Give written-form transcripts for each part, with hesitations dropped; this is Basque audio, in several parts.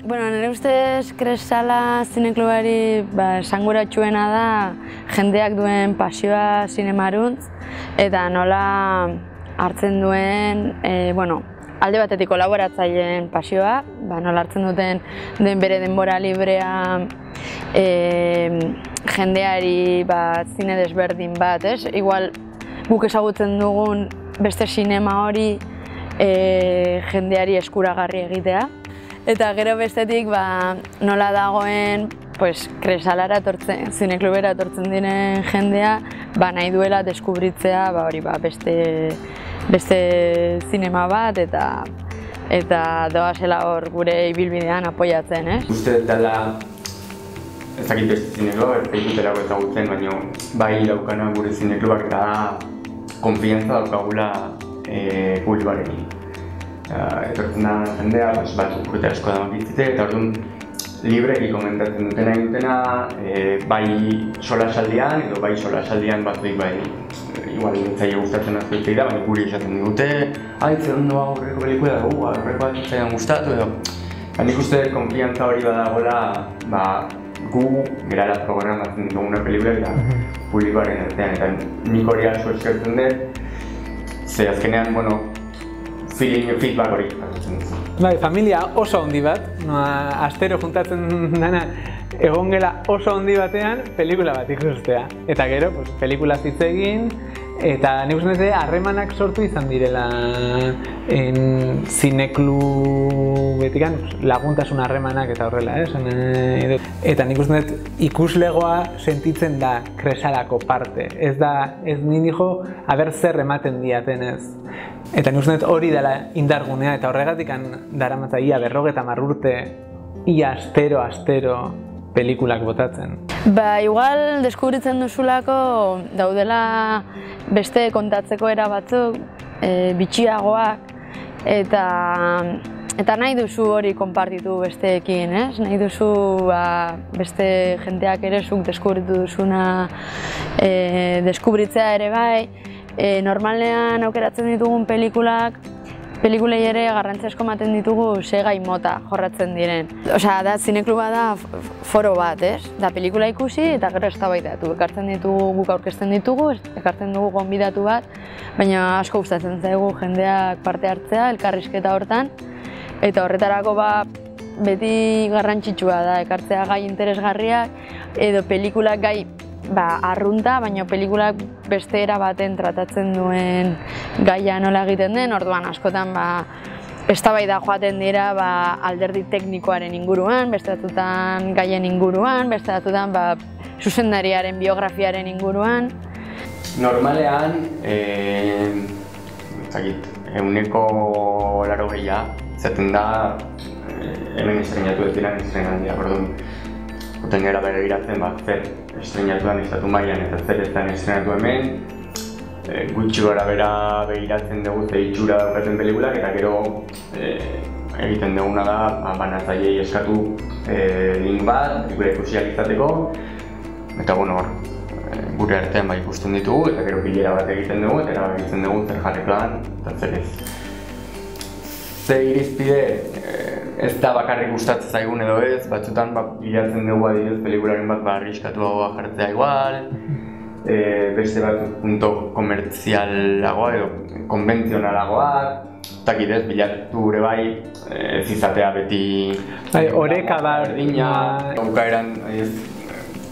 Nire ustez Kresala zineklubari esanguratsuena da jendeak duen pasioa zinemaruntz eta nola hartzen duen, alde batetik kolaboratzaileen pasioa, nola hartzen duten bere denbora librea jendeari zine desberdin bat, igual guk ezagutzen dugun beste sinema hori jendeari eskuragarri egitea. Eta gero bestetik nola dagoen Kresalara etortzen, zineklubera etortzen diren jendea nahi duela deskubritzea beste zinema bat eta doazela hor gure ibilbidean apoiatzen, ez? Uste dela ez dakit beste zinekluba, Facebookerako ezagutzen, baina bai daukana gure zineklubak eta konfiantza daukagula publikoarekin. Etortzen da jendea, batzuk urte asko da makitzite, eta orduan libreki komentatzen dutena egitena, bai solasaldian edo bai solasaldian batzuik igual zaila gustatzen azkoitzei da, baina guri esaten digute zer ondo aurreko pelikula dugu, aurreko bat zailan gustatu edo. Nik uste konfiantza hori badagoela gu gerala programatzen dituguna pelikula eta publikoaren artean, eta nik hori asko eskertzen dut, ze azkenean, feedback hori hartzen duzu. Familia oso handi bat, astero juntatzen dena egon gela oso handi batean pelikula bat ikustea. Eta gero, pelikula hitz egin, eta nik uste dut harremanak sortu izan direla zineklubetik laguntasun harremanak eta horrela. Eta nik uste dut ikuslegoa sentitzen da Kresalako parte. Ez nini jo, aber zer ematen diaten ez. Eta nik uste dut hori dela indargunea eta horregatik daramatza ia 50 urte ia astero pelikulak botatzen. Igual deskubritzen duzulako daudela beste kontatzeko era batzuk, bitxiagoak, eta nahi duzu hori konpartitu besteekin, ez? Nahi duzu beste jendeak ere zuk deskubritu duzuna deskubritzea ere bai. Normalean aukeratzen ditugun pelikulei ere garrantzia asko ematen ditugu ze gai mota jorratzen diren. Da zinekluba da foro bat, ez? Da pelikula ikusi eta gero eztabaidatu. Ekartzen ditugu, guk aurkezten ditugu, ekartzen dugu gonbidatu bat, baina asko gustatzen zaigu jendeak parte hartzea, elkarrizketa hortan. Eta horretarako beti garrantzitsua da ekartzea gai interesgarriak edo pelikulak gai arrunta, baina pelikulak beste era baten tratatzen duen gaia nola egiten den, orduan askotan eztabaida joaten dira alderdi teknikoaren inguruan, beste batzutan gaien inguruan, beste batzutan zuzendariaren biografiaren inguruan. Normalean, 80% zaten da hemen estrenatu ez diren estrenaldiak, orduan. Oten gara begiratzen zer estrenatuan estatu mailan eta zer ez da estrenatu hemen. Gutxi gora bera begiratzen dugu ze itxura daukaten pelikulak eta gero egiten duguna da banatzaileei eskatu link bat, pelikula ikusiak izateko. Eta gure artean ikusten ditugu eta gero bilera bat egiten dugu eta erabakitzen dugu zer jarrikoan eta zer ez. Ze irizpide ez da bakarrik gustatzen zaigun edo ez, batzutan bilatzen dugu adibidez pelikularen bat arriskatuagoa jartzea igual, beste bat punto komertzialagoa edo konbentzionalagoak, ez bilatu gure bai ez izatea beti oreka berdina.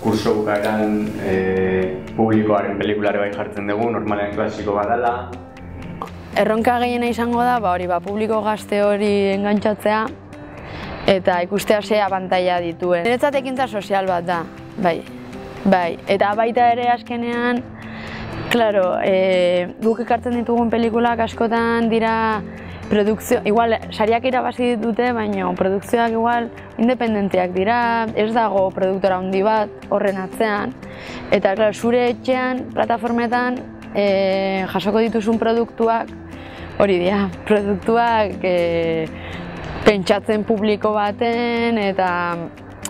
Kurso bukaeran publikoaren pelikulare bai jartzen dugu, normalean klasiko bat dela. Erronka gehiena izango da, publiko gazte hori engantzatzea eta ikustea ze abantaila dituen. Niretzat ekintza sozial bat da, bai. Eta baita ere azkenean, guk ekartzen ditugun pelikulak askotan dira produkzio, igual sariak irabazi dute, baina produkzioak igual independenteak dira, ez dago produktora handi bat horren atzean. Eta zure etxean, plataformetan, jasoko dituzun produktuak, hori dira, produktuak pentsatzen publiko baten eta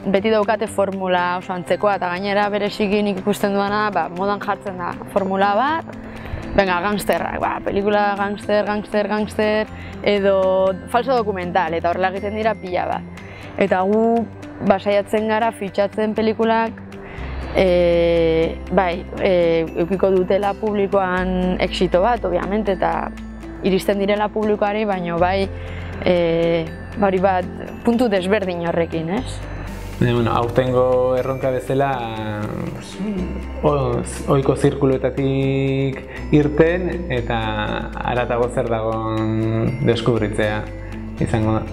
beti daukate formula oso antzekoa eta gainera bereziki nik ikusten duena modan jartzen da formula bat, gangsterrak, pelikula gangster edo falso dokumental eta horrela egiten dira pila bat. Eta gu saiatzen gara fitxatzen pelikulak eukiko dutela publikoan exito bat, obviamente, eta iristen direla publikoari, baina hori bat puntu desberdin horrekin, ez? Aurtengo erronka bezala ohiko zirkuluetatik irten eta haratago zer dagoen deskubritzea izango da.